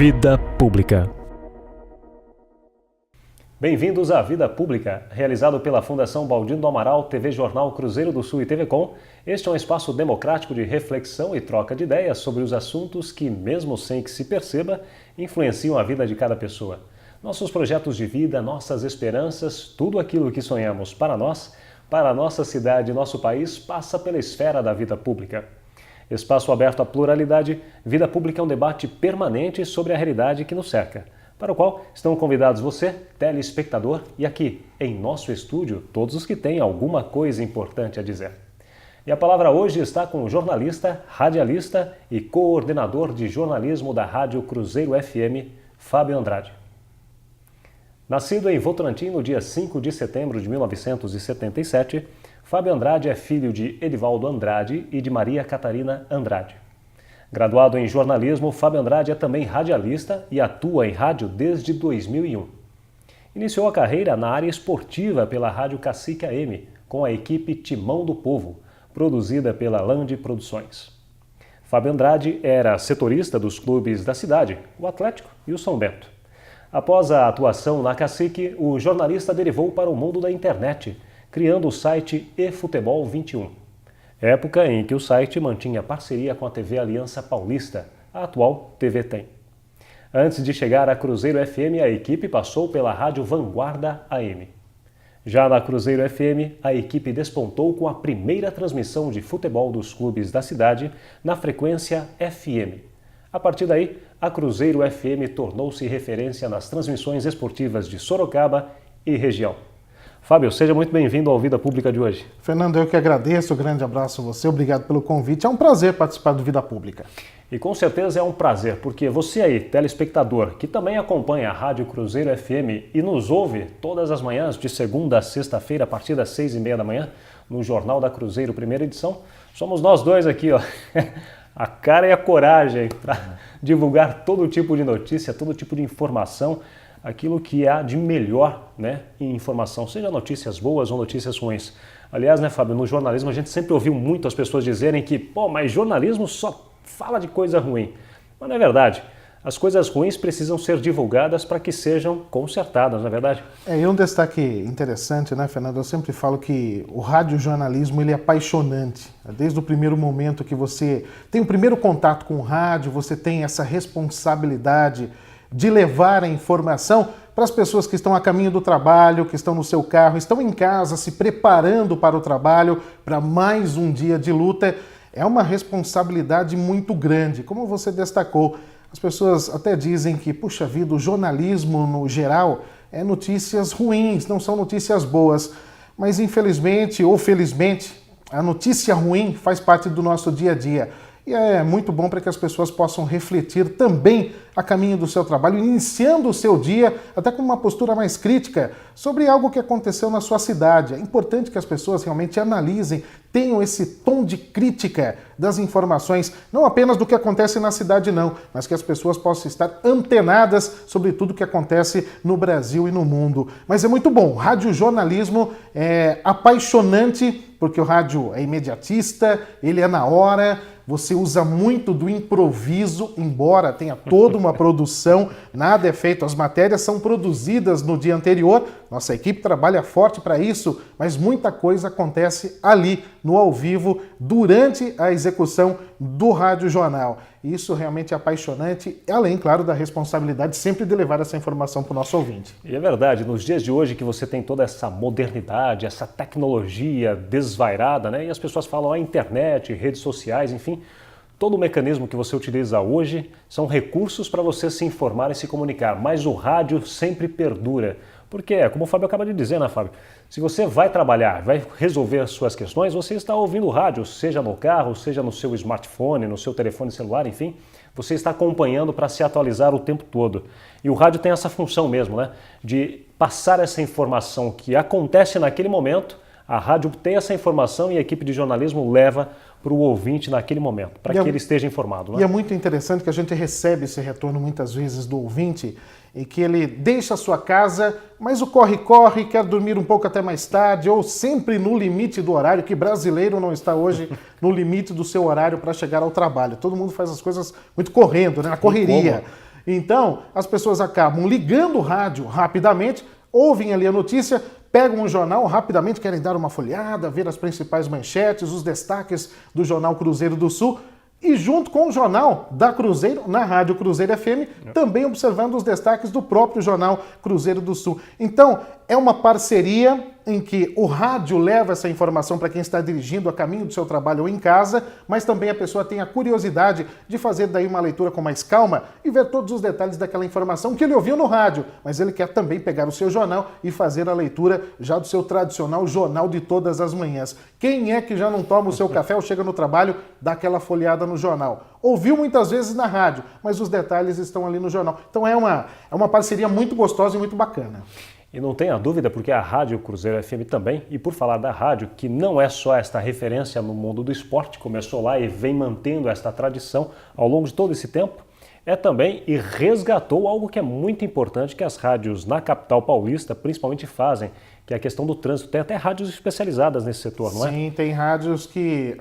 Vida Pública. Bem-vindos à Vida Pública, realizado pela Fundação Baldino do Amaral, TV Jornal Cruzeiro do Sul e TV Com. Este é um espaço democrático de reflexão e troca de ideias sobre os assuntos que, mesmo sem que se perceba, influenciam a vida de cada pessoa. Nossos projetos de vida, nossas esperanças, tudo aquilo que sonhamos para nós, para a nossa cidade e nosso país, passa pela esfera da vida pública. Espaço aberto à pluralidade, Vida Pública é um debate permanente sobre a realidade que nos cerca, para o qual estão convidados você, telespectador, e aqui, em nosso estúdio, todos os que têm alguma coisa importante a dizer. E a palavra hoje está com o jornalista, radialista e coordenador de jornalismo da Rádio Cruzeiro FM, Fábio Andrade. Nascido em Votorantim no dia 5 de setembro de 1977, Fábio Andrade é filho de Edivaldo Andrade e de Maria Catarina Andrade. Graduado em jornalismo, Fábio Andrade é também radialista e atua em rádio desde 2001. Iniciou a carreira na área esportiva pela Rádio Cacique AM, com a equipe Timão do Povo, produzida pela Lande Produções. Fábio Andrade era setorista dos clubes da cidade, o Atlético e o São Bento. Após a atuação na Cacique, o jornalista derivou para o mundo da internet, criando o site eFutebol 21. Época em que o site mantinha parceria com a TV Aliança Paulista, a atual TV Tem. Antes de chegar à Cruzeiro FM, a equipe passou pela Rádio Vanguarda AM. Já na Cruzeiro FM, a equipe despontou com a primeira transmissão de futebol dos clubes da cidade na frequência FM. A partir daí, a Cruzeiro FM tornou-se referência nas transmissões esportivas de Sorocaba e região. Fábio, seja muito bem-vindo ao Vida Pública de hoje. Fernando, eu que agradeço, um grande abraço a você, obrigado pelo convite. É um prazer participar do Vida Pública. E com certeza é um prazer, porque você aí, telespectador, que também acompanha a Rádio Cruzeiro FM e nos ouve todas as manhãs, de segunda a sexta-feira, a partir das 6h30 da manhã, no Jornal da Cruzeiro, primeira edição, somos nós dois aqui, ó, a cara e a coragem para divulgar todo tipo de notícia, todo tipo de informação, aquilo que há de melhor, né, em informação, seja notícias boas ou notícias ruins. Aliás, né, Fábio, no jornalismo a gente sempre ouviu muito as pessoas dizerem que, mas jornalismo só fala de coisa ruim. Mas não é verdade. As coisas ruins precisam ser divulgadas para que sejam consertadas, não é verdade? E um destaque interessante, né, Fernando? Eu sempre falo que o radiojornalismo ele é apaixonante. Desde o primeiro momento que você tem o primeiro contato com o rádio, você tem essa responsabilidade de levar a informação para as pessoas que estão a caminho do trabalho, que estão no seu carro, estão em casa se preparando para o trabalho, para mais um dia de luta. É uma responsabilidade muito grande, como você destacou. As pessoas até dizem que, puxa vida, o jornalismo no geral é notícias ruins, não são notícias boas. Mas infelizmente ou felizmente, a notícia ruim faz parte do nosso dia a dia. E é muito bom para que as pessoas possam refletir também a caminho do seu trabalho, iniciando o seu dia até com uma postura mais crítica sobre algo que aconteceu na sua cidade. É importante que as pessoas realmente analisem, tenham esse tom de crítica das informações, não apenas do que acontece na cidade não, mas que as pessoas possam estar antenadas sobre tudo o que acontece no Brasil e no mundo. Mas é muito bom, radiojornalismo é apaixonante, porque o rádio é imediatista, ele é na hora. Você usa muito do improviso, embora tenha toda uma produção, nada é feito, as matérias são produzidas no dia anterior, nossa equipe trabalha forte para isso, mas muita coisa acontece ali, no ao vivo, durante a execução do Rádio Jornal. Isso realmente é apaixonante, além, claro, da responsabilidade sempre de levar essa informação para o nosso ouvinte. E é verdade, nos dias de hoje que você tem toda essa modernidade, essa tecnologia desvairada, né? E as pessoas falam a internet, redes sociais, enfim, todo o mecanismo que você utiliza hoje são recursos para você se informar e se comunicar, mas o rádio sempre perdura. Porque, como o Fábio acaba de dizer, né, Fábio? Se você vai trabalhar, vai resolver as suas questões, você está ouvindo o rádio, seja no carro, seja no seu smartphone, no seu telefone celular, enfim, você está acompanhando para se atualizar o tempo todo. E o rádio tem essa função mesmo, né? De passar essa informação que acontece naquele momento, a rádio tem essa informação e a equipe de jornalismo leva para o ouvinte naquele momento, para que ele esteja informado. Né? E é muito interessante que a gente recebe esse retorno muitas vezes do ouvinte, e que ele deixa a sua casa, mas o corre-corre, quer dormir um pouco até mais tarde, ou sempre no limite do horário, que brasileiro não está hoje no limite do seu horário para chegar ao trabalho. Todo mundo faz as coisas muito correndo, né? Na correria. Então, as pessoas acabam ligando o rádio rapidamente, ouvem ali a notícia, pegam um jornal rapidamente, querem dar uma folheada, ver as principais manchetes, os destaques do Jornal Cruzeiro do Sul, e junto com o jornal da Cruzeiro, na Rádio Cruzeiro FM, também observando os destaques do próprio Jornal Cruzeiro do Sul. Então, é uma parceria em que o rádio leva essa informação para quem está dirigindo a caminho do seu trabalho ou em casa, mas também a pessoa tem a curiosidade de fazer daí uma leitura com mais calma e ver todos os detalhes daquela informação que ele ouviu no rádio, mas ele quer também pegar o seu jornal e fazer a leitura já do seu tradicional jornal de todas as manhãs. Quem é que já não toma o seu café ou chega no trabalho, dá aquela folheada no jornal? Ouviu muitas vezes na rádio, mas os detalhes estão ali no jornal. Então é uma parceria muito gostosa e muito bacana. E não tenha dúvida, porque a Rádio Cruzeiro FM também, e por falar da rádio, que não é só esta referência no mundo do esporte, começou lá e vem mantendo esta tradição ao longo de todo esse tempo, é também e resgatou algo que é muito importante que as rádios na capital paulista principalmente fazem, que é a questão do trânsito. Tem até rádios especializadas nesse setor, não é? Sim, tem rádios que...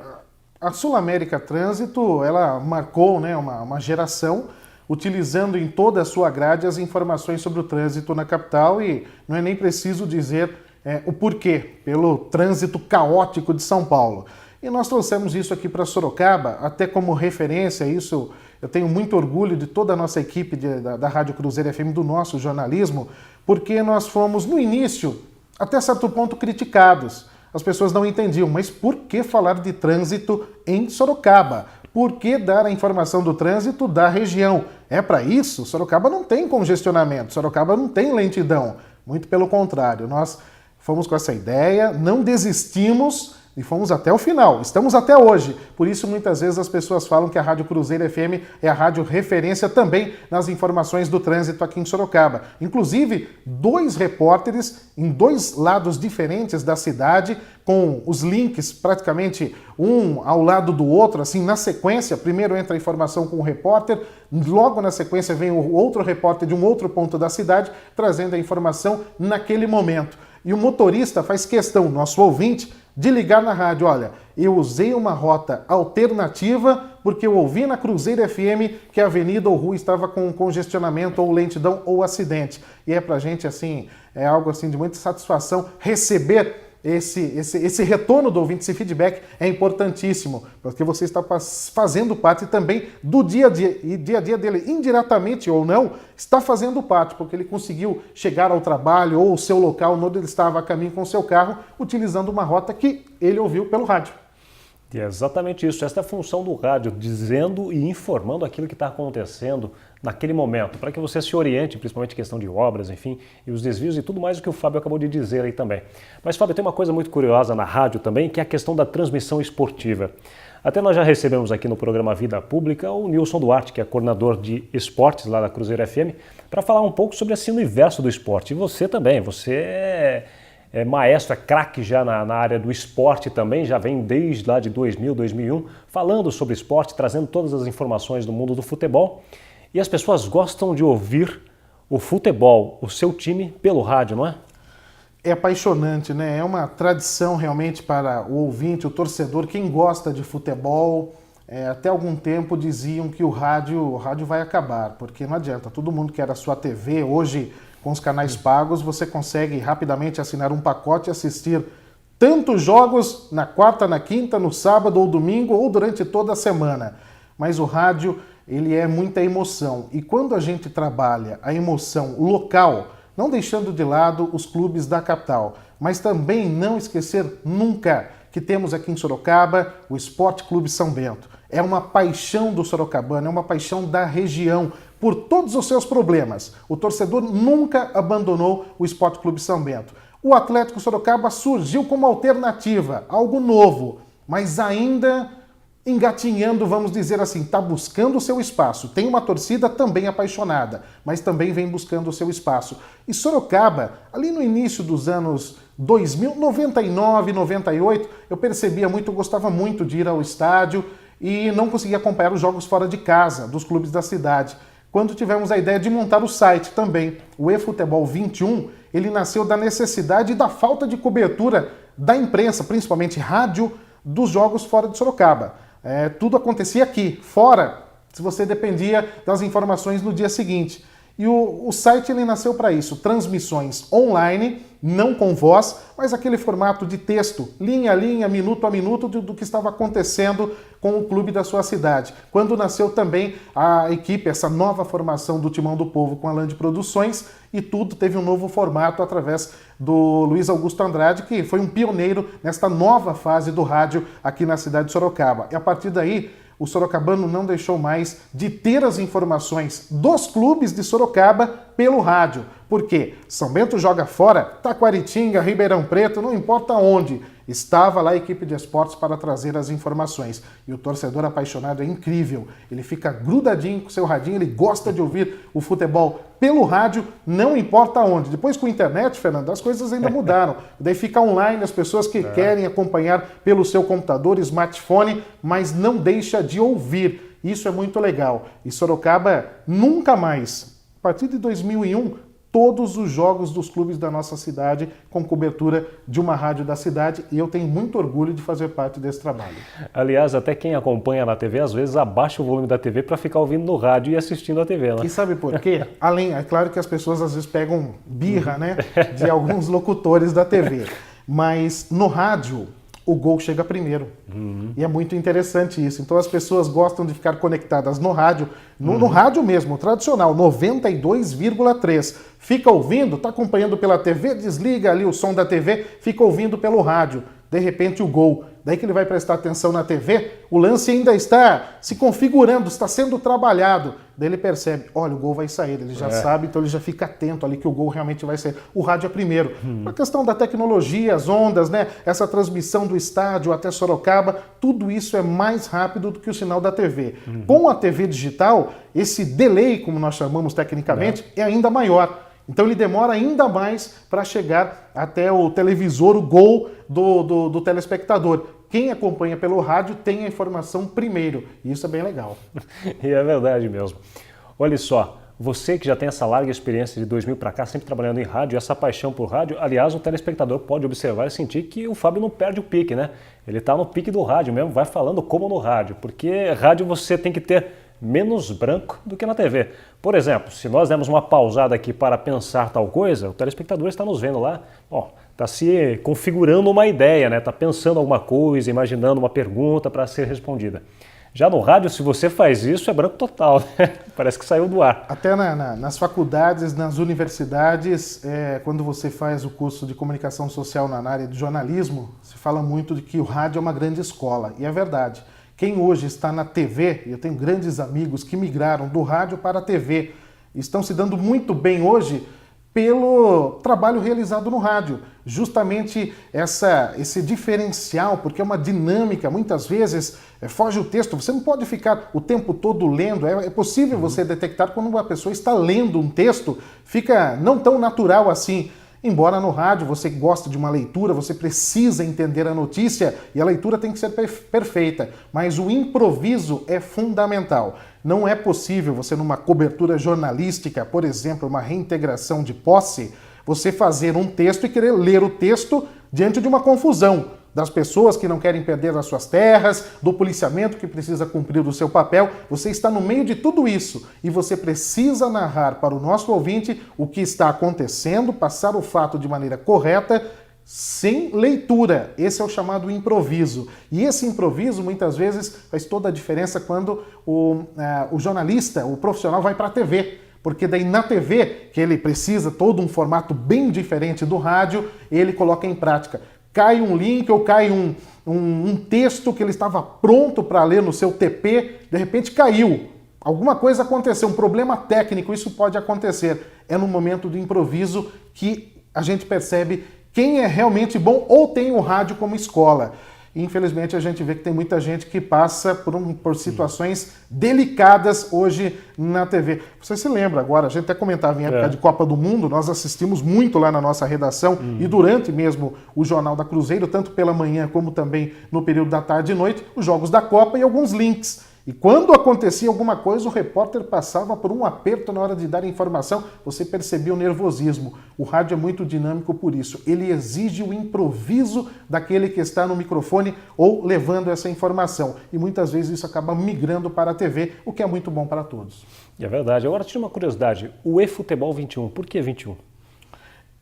A Sul América Trânsito, ela marcou, né, uma geração utilizando em toda a sua grade as informações sobre o trânsito na capital, e não é nem preciso dizer o porquê, pelo trânsito caótico de São Paulo. E nós trouxemos isso aqui para Sorocaba, até como referência, isso eu tenho muito orgulho de toda a nossa equipe da Rádio Cruzeiro FM, do nosso jornalismo, porque nós fomos, no início, até certo ponto criticados. As pessoas não entendiam, mas por que falar de trânsito em Sorocaba? Por que dar a informação do trânsito da região? É para isso? Sorocaba não tem congestionamento, Sorocaba não tem lentidão. Muito pelo contrário, nós fomos com essa ideia, não desistimos e fomos até o final. Estamos até hoje. Por isso, muitas vezes as pessoas falam que a Rádio Cruzeiro FM é a rádio referência também nas informações do trânsito aqui em Sorocaba. Inclusive, 2 repórteres em 2 lados diferentes da cidade, com os links praticamente um ao lado do outro, assim, na sequência. Primeiro entra a informação com o repórter, logo na sequência vem o outro repórter de um outro ponto da cidade, trazendo a informação naquele momento. E o motorista faz questão, nosso ouvinte, de ligar na rádio. Olha, eu usei uma rota alternativa porque eu ouvi na Cruzeiro FM que a avenida ou rua estava com congestionamento ou lentidão ou acidente. E é pra gente, assim, é algo assim de muita satisfação receber esse retorno do ouvinte, esse feedback é importantíssimo, porque você está fazendo parte também do dia a dia, e dia a dia dele, indiretamente ou não, está fazendo parte, porque ele conseguiu chegar ao trabalho ou ao seu local onde ele estava a caminho com o seu carro, utilizando uma rota que ele ouviu pelo rádio. E é exatamente isso, esta é a função do rádio, dizendo e informando aquilo que está acontecendo naquele momento, para que você se oriente, principalmente em questão de obras, enfim, e os desvios e tudo mais o que o Fábio acabou de dizer aí também. Mas, Fábio, tem uma coisa muito curiosa na rádio também, que é a questão da transmissão esportiva. Até nós já recebemos aqui no programa Vida Pública o Nilson Duarte, que é coordenador de esportes lá da Cruzeiro FM, para falar um pouco sobre esse universo do esporte. E você também, você é maestro, é craque já na área do esporte também, já vem desde lá de 2000, 2001, falando sobre esporte, trazendo todas as informações do mundo do futebol. E as pessoas gostam de ouvir o futebol, o seu time, pelo rádio, não é? É apaixonante, né? É uma tradição realmente para o ouvinte, o torcedor, quem gosta de futebol. Até algum tempo diziam que o rádio vai acabar, porque não adianta, todo mundo quer a sua TV. Hoje, com os canais pagos, você consegue rapidamente assinar um pacote e assistir tantos jogos na quarta, na quinta, no sábado ou domingo ou durante toda a semana. Mas o rádio, ele é muita emoção. E quando a gente trabalha a emoção local, não deixando de lado os clubes da capital, mas também não esquecer nunca que temos aqui em Sorocaba o Esporte Clube São Bento. É uma paixão do sorocabano, é uma paixão da região, por todos os seus problemas. O torcedor nunca abandonou o Esporte Clube São Bento. O Atlético Sorocaba surgiu como alternativa, algo novo, mas ainda engatinhando, vamos dizer assim, está buscando o seu espaço. Tem uma torcida também apaixonada, mas também vem buscando o seu espaço. E Sorocaba, ali no início dos anos 2000, 99, 98, eu percebia muito, eu gostava muito de ir ao estádio e não conseguia acompanhar os jogos fora de casa, dos clubes da cidade. Quando tivemos a ideia de montar o site também, o eFutebol 21, ele nasceu da necessidade e da falta de cobertura da imprensa, principalmente rádio, dos jogos fora de Sorocaba. Tudo acontecia aqui, fora se você dependia das informações no dia seguinte. E o site ele nasceu para isso, transmissões online, não com voz, mas aquele formato de texto, linha a linha, minuto a minuto, do que estava acontecendo com o clube da sua cidade. Quando nasceu também a equipe, essa nova formação do Timão do Povo com a Land Produções, e tudo teve um novo formato através do Luiz Augusto Andrade, que foi um pioneiro nesta nova fase do rádio aqui na cidade de Sorocaba. E a partir daí, o sorocabano não deixou mais de ter as informações dos clubes de Sorocaba pelo rádio. Por quê? São Bento joga fora, Taquaritinga, Ribeirão Preto, não importa onde. Estava lá a equipe de esportes para trazer as informações. E o torcedor apaixonado é incrível. Ele fica grudadinho com o seu radinho, ele gosta de ouvir o futebol pelo rádio, não importa onde. Depois com a internet, Fernando, as coisas ainda mudaram. Daí fica online, as pessoas que querem acompanhar pelo seu computador, smartphone, mas não deixa de ouvir. Isso é muito legal. E Sorocaba nunca mais, a partir de 2001, todos os jogos dos clubes da nossa cidade com cobertura de uma rádio da cidade, e eu tenho muito orgulho de fazer parte desse trabalho. Aliás, até quem acompanha na TV, às vezes abaixa o volume da TV para ficar ouvindo no rádio e assistindo a TV, né? E sabe por quê? Além, é claro que as pessoas às vezes pegam birra, né, de alguns locutores da TV, mas no rádio o gol chega primeiro. E é muito interessante isso. Então as pessoas gostam de ficar conectadas no rádio, no rádio mesmo, tradicional, 92,3. Fica ouvindo, está acompanhando pela TV, desliga ali o som da TV, fica ouvindo pelo rádio. De repente o gol. Daí que ele vai prestar atenção na TV, o lance ainda está se configurando, está sendo trabalhado. Daí ele percebe, olha, o gol vai sair, ele já sabe, então ele já fica atento ali que o gol realmente vai sair. O rádio é primeiro. A questão da tecnologia, as ondas, né? Essa transmissão do estádio até Sorocaba, tudo isso é mais rápido do que o sinal da TV. Com a TV digital, esse delay, como nós chamamos tecnicamente, é ainda maior. Então ele demora ainda mais para chegar até o televisor, o gol do telespectador. Quem acompanha pelo rádio tem a informação primeiro, e isso é bem legal. E é verdade mesmo. Olha só, você que já tem essa larga experiência de 2000 para cá, sempre trabalhando em rádio, essa paixão por rádio, aliás, o telespectador pode observar e sentir que o Fábio não perde o pique, né? Ele está no pique do rádio mesmo, vai falando como no rádio, porque rádio você tem que ter menos branco do que na TV. Por exemplo, se nós demos uma pausada aqui para pensar tal coisa, o telespectador está nos vendo lá, está se configurando uma ideia, né? Está pensando alguma coisa, imaginando uma pergunta para ser respondida. Já no rádio, se você faz isso, é branco total, né? Parece que saiu do ar. Até nas faculdades, nas universidades, quando você faz o curso de comunicação social na área de jornalismo, se fala muito de que o rádio é uma grande escola, e é verdade. Quem hoje está na TV, eu tenho grandes amigos que migraram do rádio para a TV, estão se dando muito bem hoje pelo trabalho realizado no rádio. Justamente esse diferencial, porque é uma dinâmica, muitas vezes foge o texto, você não pode ficar o tempo todo lendo, é possível você detectar quando uma pessoa está lendo um texto, fica não tão natural assim. Embora no rádio você goste de uma leitura, você precisa entender a notícia e a leitura tem que ser perfeita, mas o improviso é fundamental. Não é possível você, numa cobertura jornalística, por exemplo, uma reintegração de posse, você fazer um texto e querer ler o texto diante de uma confusão das pessoas que não querem perder as suas terras, do policiamento que precisa cumprir o seu papel. Você está no meio de tudo isso e você precisa narrar para o nosso ouvinte o que está acontecendo, passar o fato de maneira correta, sem leitura. Esse é o chamado improviso. E esse improviso, muitas vezes, faz toda a diferença quando o jornalista, o profissional, vai para a TV. Porque daí na TV, que ele precisa todo um formato bem diferente do rádio, ele coloca em prática. Cai um link ou cai um texto que ele estava pronto para ler no seu TP, de repente caiu. Alguma coisa aconteceu, um problema técnico, isso pode acontecer. É no momento do improviso que a gente percebe quem é realmente bom ou tem o rádio como escola. E, infelizmente, a gente vê que tem muita gente que passa por situações delicadas hoje na TV. Você se lembra agora, a gente até comentava em época de Copa do Mundo, nós assistimos muito lá na nossa redação e durante mesmo o Jornal da Cruzeiro, tanto pela manhã como também no período da tarde e noite, os jogos da Copa e alguns links. E quando acontecia alguma coisa, o repórter passava por um aperto na hora de dar informação, você percebia o nervosismo. O rádio é muito dinâmico por isso. Ele exige o improviso daquele que está no microfone ou levando essa informação. E muitas vezes isso acaba migrando para a TV, o que é muito bom para todos. É verdade. Agora, tira uma curiosidade. O eFutebol 21, por que 21?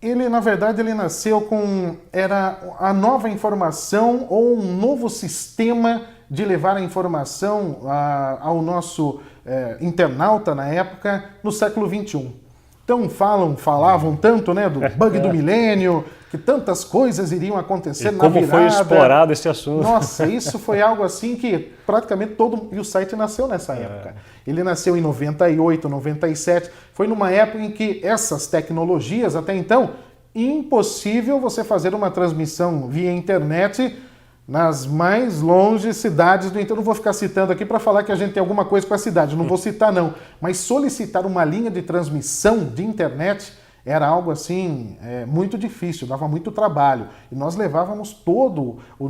Ele, na verdade, ele nasceu com... Era a nova informação ou um novo sistema de levar a informação ao nosso internauta na época, no século XXI. Então falavam tanto, né, do bug do milênio, que tantas coisas iriam acontecer na virada. Como foi explorado esse assunto? Nossa, isso foi algo assim que praticamente e o site nasceu nessa época. Ele nasceu em 98, 97, foi numa época em que essas tecnologias, até então, impossível você fazer uma transmissão via internet nas mais longes cidades do interior. Não vou ficar citando aqui para falar que a gente tem alguma coisa com a cidade, não vou citar não. Mas solicitar uma linha de transmissão de internet era algo assim muito difícil, dava muito trabalho. E nós levávamos todo os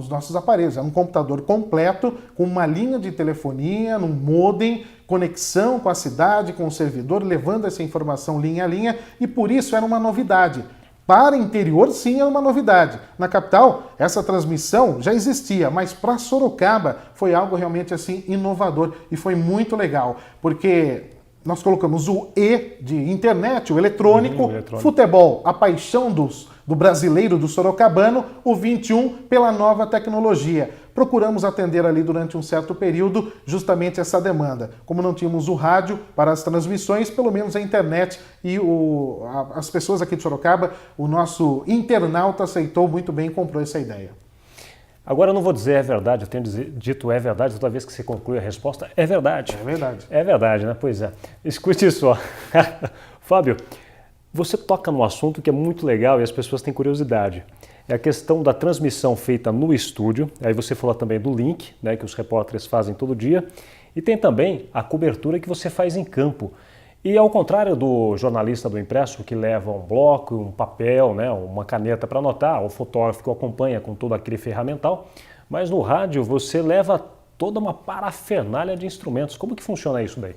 nossos aparelhos. Era um computador completo, com uma linha de telefonia, num modem, conexão com a cidade, com o servidor, levando essa informação linha a linha, e por isso era uma novidade. Para interior, sim, é uma novidade. Na capital, essa transmissão já existia, mas para Sorocaba foi algo realmente assim inovador e foi muito legal, porque nós colocamos o E de internet, o eletrônico, futebol, a paixão do brasileiro, do sorocabano, o 21 pela nova tecnologia. Procuramos atender ali durante um certo período justamente essa demanda. Como não tínhamos o rádio para as transmissões, pelo menos a internet e as pessoas aqui de Sorocaba, o nosso internauta aceitou muito bem e comprou essa ideia. Agora eu não vou dizer é verdade, eu tenho dito é verdade, toda vez que você conclui a resposta, é verdade. É verdade. É verdade, né? Pois é. Escute só. Fábio, você toca num assunto que é muito legal e as pessoas têm curiosidade. É a questão da transmissão feita no estúdio, aí você falou também do link, né, que os repórteres fazem todo dia, e tem também a cobertura que você faz em campo. E ao contrário do jornalista do impresso que leva um bloco, um papel, né, uma caneta para anotar, o fotógrafo que o acompanha com todo aquele ferramental, mas no rádio você leva toda uma parafernália de instrumentos. Como que funciona isso daí?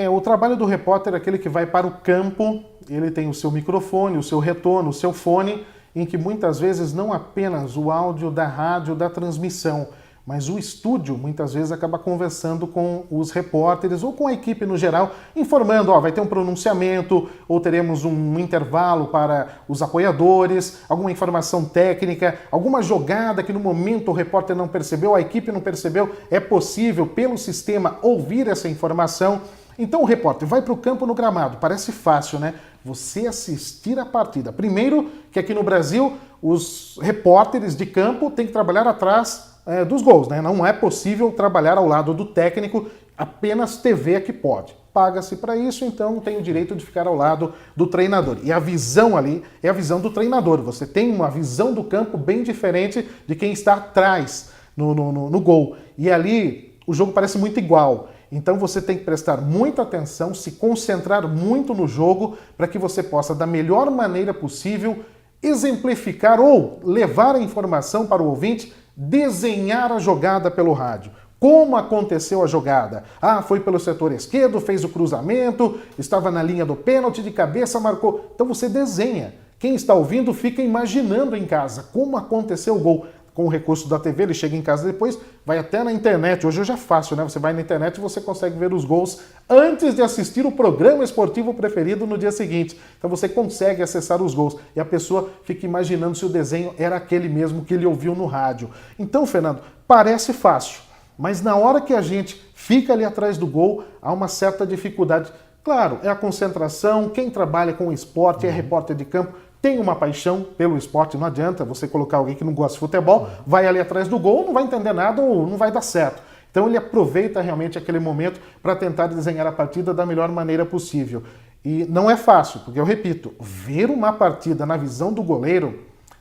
O trabalho do repórter é aquele que vai para o campo, ele tem o seu microfone, o seu retorno, o seu fone, em que muitas vezes não apenas o áudio da rádio da transmissão, mas o estúdio muitas vezes acaba conversando com os repórteres ou com a equipe no geral, informando, vai ter um pronunciamento, ou teremos um intervalo para os apoiadores, alguma informação técnica, alguma jogada que no momento o repórter não percebeu, a equipe não percebeu, é possível pelo sistema ouvir essa informação. Então o repórter vai para o campo no gramado, parece fácil, né? Você assistir a partida. Primeiro que aqui no Brasil os repórteres de campo têm que trabalhar atrás dos gols, né? Não é possível trabalhar ao lado do técnico, apenas TV é que pode. Paga-se para isso, então tem o direito de ficar ao lado do treinador. E a visão ali é a visão do treinador. Você tem uma visão do campo bem diferente de quem está atrás no gol. E ali o jogo parece muito igual. Então você tem que prestar muita atenção, se concentrar muito no jogo para que você possa, da melhor maneira possível, exemplificar ou levar a informação para o ouvinte, desenhar a jogada pelo rádio. Como aconteceu a jogada? Foi pelo setor esquerdo, fez o cruzamento, estava na linha do pênalti, de cabeça, marcou. Então você desenha. Quem está ouvindo fica imaginando em casa como aconteceu o gol. Com o recurso da TV, ele chega em casa depois, vai até na internet. Hoje é fácil, né? Você vai na internet e você consegue ver os gols antes de assistir o programa esportivo preferido no dia seguinte. Então você consegue acessar os gols e a pessoa fica imaginando se o desenho era aquele mesmo que ele ouviu no rádio. Então, Fernando, parece fácil, mas na hora que a gente fica ali atrás do gol, há uma certa dificuldade. Claro, é a concentração, quem trabalha com esporte, é repórter de campo, tem uma paixão pelo esporte, não adianta você colocar alguém que não gosta de futebol, vai ali atrás do gol, não vai entender nada ou não vai dar certo. Então ele aproveita realmente aquele momento para tentar desenhar a partida da melhor maneira possível. E não é fácil, porque eu repito, ver uma partida na visão do goleiro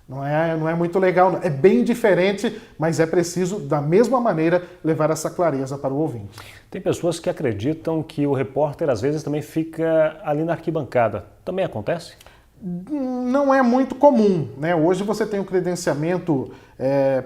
não é muito legal, não. É bem diferente, mas é preciso, da mesma maneira, levar essa clareza para o ouvinte. Tem pessoas que acreditam que o repórter às vezes também fica ali na arquibancada. Também acontece? Não é muito comum, né? Hoje você tem o credenciamento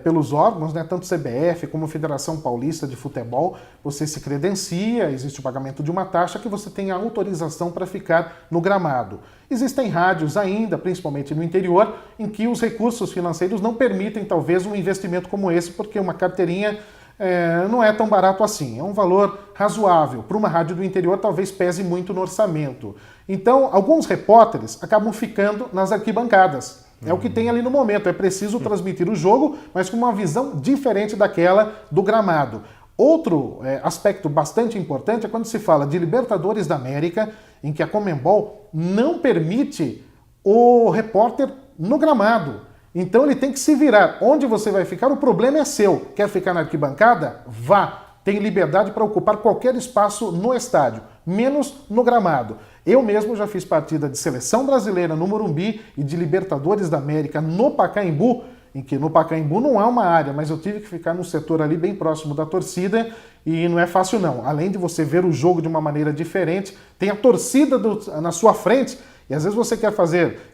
pelos órgãos, né? Tanto CBF como Federação Paulista de Futebol, você se credencia, existe o pagamento de uma taxa que você tem a autorização para ficar no gramado. Existem rádios ainda, principalmente no interior, em que os recursos financeiros não permitem talvez um investimento como esse, porque uma carteirinha não é tão barato assim, é um valor razoável. Para uma rádio do interior talvez pese muito no orçamento. Então, alguns repórteres acabam ficando nas arquibancadas. É o que tem ali no momento, é preciso transmitir o jogo, mas com uma visão diferente daquela do gramado. Outro aspecto bastante importante é quando se fala de Libertadores da América, em que a Conmebol não permite o repórter no gramado. Então ele tem que se virar. Onde você vai ficar, o problema é seu. Quer ficar na arquibancada? Vá. Tem liberdade para ocupar qualquer espaço no estádio, menos no gramado. Eu mesmo já fiz partida de seleção brasileira no Morumbi e de Libertadores da América no Pacaembu, em que no Pacaembu não há uma área, mas eu tive que ficar num setor ali bem próximo da torcida e não é fácil não. Além de você ver o jogo de uma maneira diferente, tem a torcida na sua frente e às vezes você quer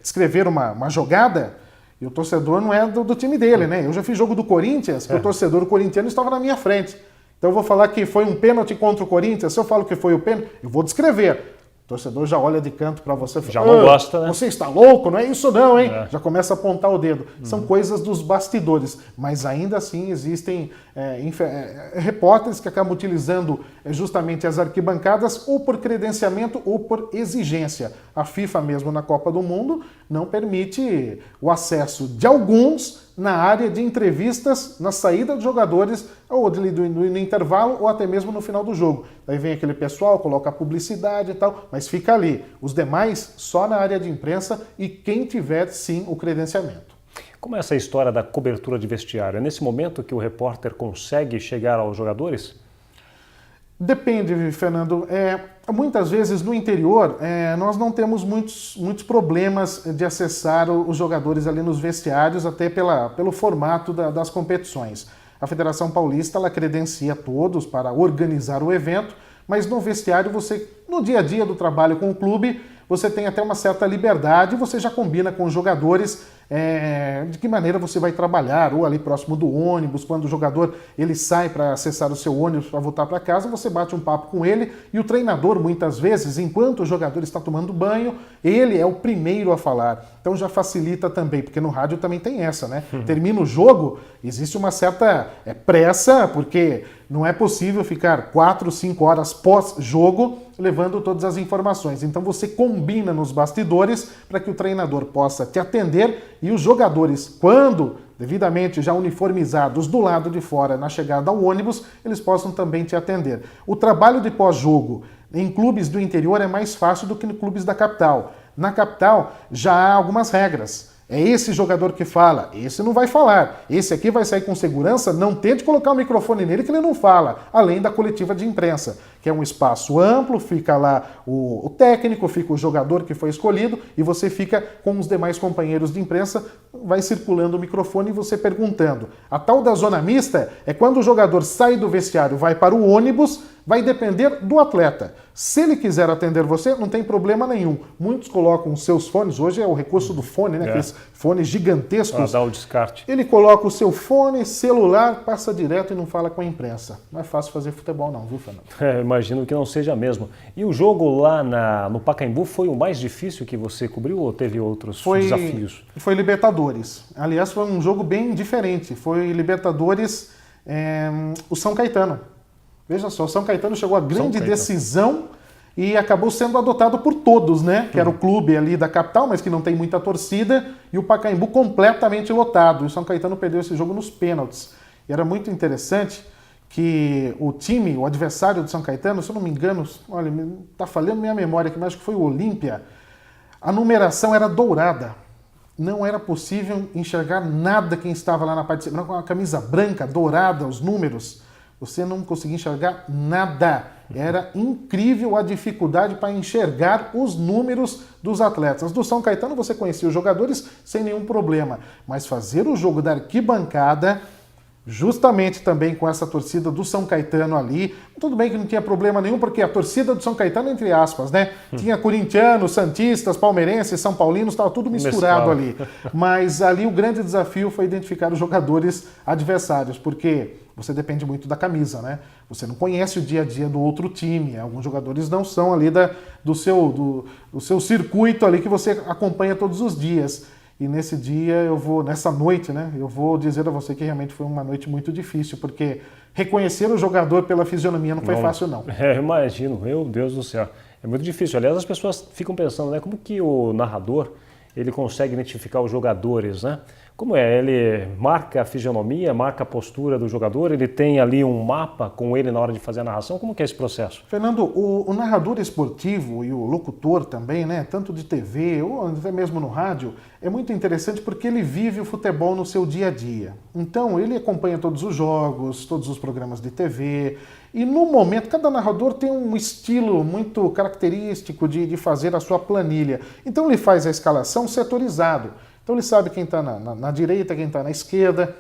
descrever uma jogada e o torcedor não é do time dele, né? Eu já fiz jogo do Corinthians, que o torcedor corintiano estava na minha frente. Então eu vou falar que foi um pênalti contra o Corinthians, se eu falo que foi o pênalti, eu vou descrever. O torcedor já olha de canto para você e fala, já não gosta, né? Você está louco? Não é isso não, hein? Já começa a apontar o dedo. São coisas dos bastidores, mas ainda assim existem repórteres que acabam utilizando justamente as arquibancadas ou por credenciamento ou por exigência. A FIFA mesmo na Copa do Mundo não permite o acesso de alguns na área de entrevistas, na saída dos jogadores, ou no intervalo, ou até mesmo no final do jogo. Daí vem aquele pessoal, coloca a publicidade e tal, mas fica ali. Os demais, só na área de imprensa e quem tiver, sim, o credenciamento. Como é essa história da cobertura de vestiário? É nesse momento que o repórter consegue chegar aos jogadores? Depende, Fernando. Muitas vezes no interior nós não temos muitos problemas de acessar os jogadores ali nos vestiários, até pelo formato das competições. A Federação Paulista ela credencia todos para organizar o evento, mas no vestiário você, no dia a dia do trabalho com o clube, você tem até uma certa liberdade, você já combina com os jogadores de que maneira você vai trabalhar, ou ali próximo do ônibus, quando o jogador ele sai para acessar o seu ônibus para voltar para casa, você bate um papo com ele e o treinador, muitas vezes, enquanto o jogador está tomando banho, ele é o primeiro a falar. Então já facilita também, porque no rádio também tem essa, né? Termina o jogo, existe uma certa pressa, porque não é possível ficar 4, 5 horas pós-jogo levando todas as informações. Então você combina nos bastidores para que o treinador possa te atender e os jogadores, quando devidamente já uniformizados do lado de fora na chegada ao ônibus, eles possam também te atender. O trabalho de pós-jogo em clubes do interior é mais fácil do que em clubes da capital. Na capital já há algumas regras. É esse jogador que fala, esse não vai falar. Esse aqui vai sair com segurança, não tente colocar o microfone nele que ele não fala. Além da coletiva de imprensa, que é um espaço amplo, fica lá o técnico, fica o jogador que foi escolhido e você fica com os demais companheiros de imprensa, vai circulando o microfone e você perguntando. A tal da zona mista é quando o jogador sai do vestiário, vai para o ônibus, vai depender do atleta. Se ele quiser atender você, não tem problema nenhum. Muitos colocam os seus fones, hoje é o recurso do fone, né? Aqueles fones gigantescos. Para dar o descarte. Ele coloca o seu fone, celular, passa direto e não fala com a imprensa. Não é fácil fazer futebol não, viu, Fernando? Imagino que não seja mesmo. E o jogo lá no Pacaembu foi o mais difícil que você cobriu ou teve outros desafios? Foi Libertadores. Aliás, foi um jogo bem diferente. Foi Libertadores, o São Caetano. Veja só, o São Caetano chegou à grande decisão e acabou sendo adotado por todos, né? Que era o clube ali da capital, mas que não tem muita torcida, e o Pacaembu completamente lotado. E o São Caetano perdeu esse jogo nos pênaltis. E era muito interessante que o adversário do São Caetano, se eu não me engano, olha, tá falhando minha memória aqui, mas acho que foi o Olímpia, a numeração era dourada. Não era possível enxergar nada quem estava lá na parte de cima, com a camisa branca, dourada, os números. Você não conseguia enxergar nada. Era incrível a dificuldade para enxergar os números dos atletas. Do São Caetano você conhecia os jogadores sem nenhum problema, mas fazer o jogo da arquibancada justamente também com essa torcida do São Caetano ali. Tudo bem que não tinha problema nenhum, porque a torcida do São Caetano, entre aspas, né? Tinha corintianos, santistas, palmeirenses, são paulinos, estava tudo misturado ali. Mas ali o grande desafio foi identificar os jogadores adversários, porque você depende muito da camisa, né? Você não conhece o dia a dia do outro time. Alguns jogadores não são ali do seu circuito ali que você acompanha todos os dias. E nesse dia nessa noite, né, eu vou dizer a você que realmente foi uma noite muito difícil, porque reconhecer o jogador pela fisionomia não foi fácil, não. Eu imagino, meu Deus do céu. É muito difícil. Aliás, as pessoas ficam pensando, né, como que o narrador ele consegue identificar os jogadores, né? Como é? Ele marca a fisionomia, marca a postura do jogador, ele tem ali um mapa com ele na hora de fazer a narração? Como que é esse processo? Fernando, o narrador esportivo e o locutor também, né, tanto de TV ou até mesmo no rádio, é muito interessante porque ele vive o futebol no seu dia a dia. Então, ele acompanha todos os jogos, todos os programas de TV, e no momento, cada narrador tem um estilo muito característico de fazer a sua planilha. Então, ele faz a escalação setorizado. Então ele sabe quem está na direita, quem está na esquerda,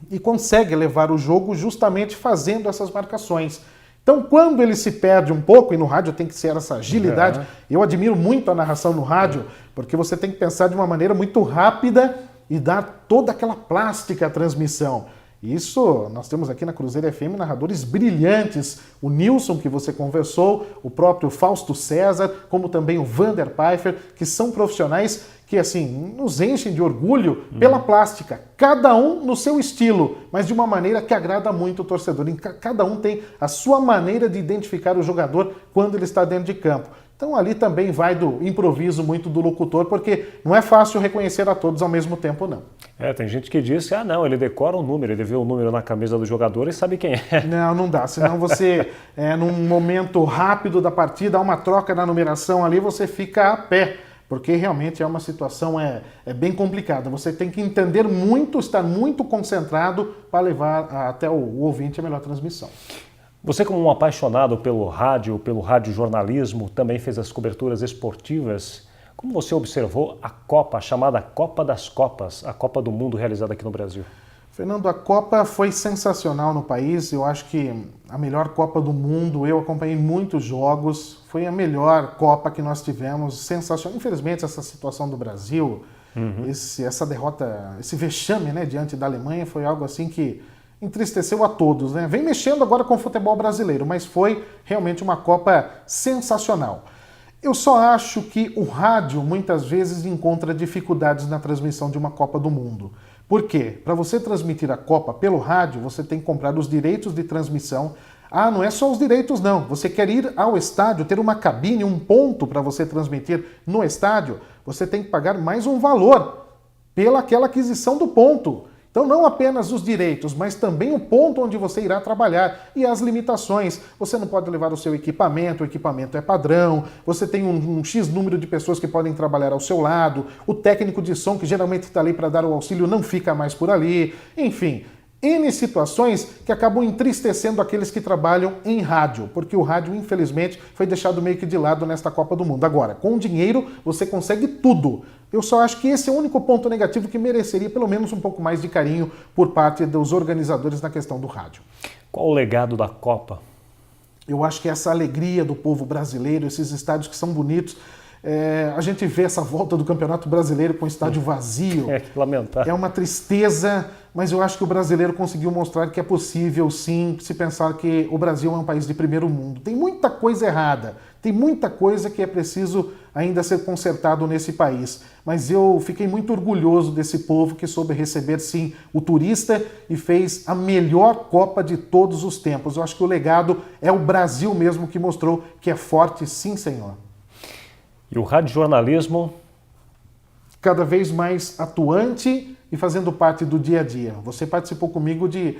e consegue levar o jogo justamente fazendo essas marcações. Então quando ele se perde um pouco, e no rádio tem que ser essa agilidade, eu admiro muito a narração no rádio, porque você tem que pensar de uma maneira muito rápida e dar toda aquela plástica à transmissão. Isso, nós temos aqui na Cruzeiro FM narradores brilhantes, o Nilson, que você conversou, o próprio Fausto César, como também o Vander Pfeiffer, que são profissionais que, assim, nos enchem de orgulho pela plástica, cada um no seu estilo, mas de uma maneira que agrada muito o torcedor. Cada um tem a sua maneira de identificar o jogador quando ele está dentro de campo. Então ali também vai do improviso muito do locutor, porque não é fácil reconhecer a todos ao mesmo tempo, não. Tem gente que diz que, não, ele decora um número, ele vê o número na camisa do jogador e sabe quem é. Não dá, senão você, num momento rápido da partida, há uma troca na numeração ali, você fica a pé, porque realmente é uma situação bem complicada. Você tem que entender muito, estar muito concentrado para levar até o ouvinte a melhor transmissão. Você, como um apaixonado pelo radiojornalismo, também fez as coberturas esportivas. Como você observou a Copa, a chamada Copa das Copas, a Copa do Mundo realizada aqui no Brasil? Fernando, a Copa foi sensacional no país. Eu acho que a melhor Copa do Mundo, eu acompanhei muitos jogos, foi a melhor Copa que nós tivemos, sensacional. Infelizmente, essa situação do Brasil, essa derrota, esse vexame, né, diante da Alemanha, foi algo assim que entristeceu a todos, né? Vem mexendo agora com o futebol brasileiro, mas foi realmente uma Copa sensacional. Eu só acho que o rádio muitas vezes encontra dificuldades na transmissão de uma Copa do Mundo. Por quê? Para você transmitir a Copa pelo rádio, você tem que comprar os direitos de transmissão. Não é só os direitos não. Você quer ir ao estádio, ter uma cabine, um ponto para você transmitir no estádio, você tem que pagar mais um valor pela aquela aquisição do ponto. Então não apenas os direitos, mas também o ponto onde você irá trabalhar e as limitações. Você não pode levar o seu equipamento, o equipamento é padrão, você tem um X número de pessoas que podem trabalhar ao seu lado, o técnico de som que geralmente está ali para dar o auxílio não fica mais por ali, enfim. N situações que acabam entristecendo aqueles que trabalham em rádio, porque o rádio, infelizmente, foi deixado meio que de lado nesta Copa do Mundo. Agora, com dinheiro, você consegue tudo. Eu só acho que esse é o único ponto negativo que mereceria pelo menos um pouco mais de carinho por parte dos organizadores na questão do rádio. Qual o legado da Copa? Eu acho que essa alegria do povo brasileiro, esses estádios que são bonitos, a gente vê essa volta do Campeonato Brasileiro com o estádio vazio. Lamentável. É uma tristeza, mas eu acho que o brasileiro conseguiu mostrar que é possível, sim, se pensar que o Brasil é um país de primeiro mundo. Tem muita coisa errada, tem muita coisa que é preciso ainda ser consertado nesse país. Mas eu fiquei muito orgulhoso desse povo que soube receber, sim, o turista e fez a melhor Copa de todos os tempos. Eu acho que o legado é o Brasil mesmo que mostrou que é forte, sim, senhor. E o radiojornalismo? Cada vez mais atuante e fazendo parte do dia a dia. Você participou comigo de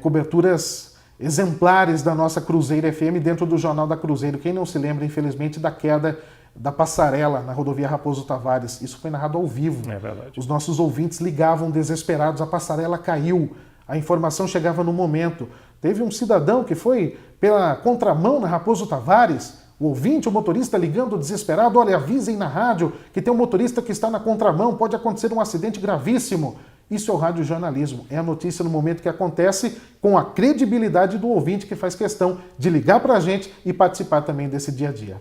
coberturas exemplares da nossa Cruzeiro FM dentro do Jornal da Cruzeiro. Quem não se lembra, infelizmente, da queda da passarela na rodovia Raposo Tavares. Isso foi narrado ao vivo. É verdade. Os nossos ouvintes ligavam desesperados, a passarela caiu, a informação chegava no momento. Teve um cidadão que foi pela contramão na Raposo Tavares, o ouvinte, o motorista ligando desesperado, olha, avisem na rádio que tem um motorista que está na contramão, pode acontecer um acidente gravíssimo. Isso é o radiojornalismo, é a notícia no momento que acontece com a credibilidade do ouvinte que faz questão de ligar para a gente e participar também desse dia a dia.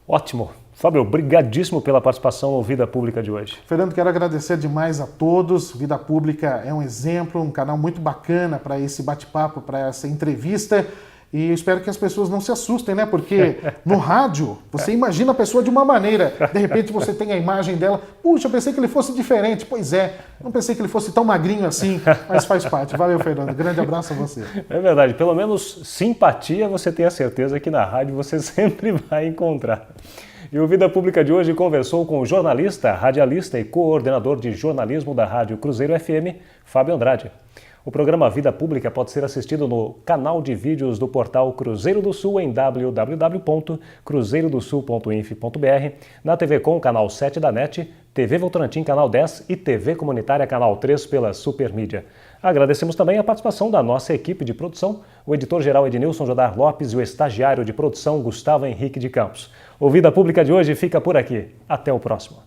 Ótimo. Fábio, obrigadíssimo pela participação no Vida Pública de hoje. Fernando, quero agradecer demais a todos. Vida Pública é um exemplo, um canal muito bacana para esse bate-papo, para essa entrevista. E eu espero que as pessoas não se assustem, né? Porque no rádio, você imagina a pessoa de uma maneira, de repente você tem a imagem dela, puxa, eu pensei que ele fosse diferente. Pois é, não pensei que ele fosse tão magrinho assim, mas faz parte. Valeu, Fernando. Grande abraço a você. É verdade, pelo menos simpatia você tem a certeza que na rádio você sempre vai encontrar. E o Vida Pública de hoje conversou com o jornalista, radialista e coordenador de jornalismo da Rádio Cruzeiro FM, Fábio Andrade. O programa Vida Pública pode ser assistido no canal de vídeos do portal Cruzeiro do Sul em www.cruzeirodosul.inf.br, na TV Com, canal 7 da NET, TV Votorantim, canal 10 e TV Comunitária, canal 3 pela Supermídia. Agradecemos também a participação da nossa equipe de produção, o editor-geral Ednilson Jodar Lopes e o estagiário de produção Gustavo Henrique de Campos. O Vida Pública de hoje fica por aqui. Até o próximo.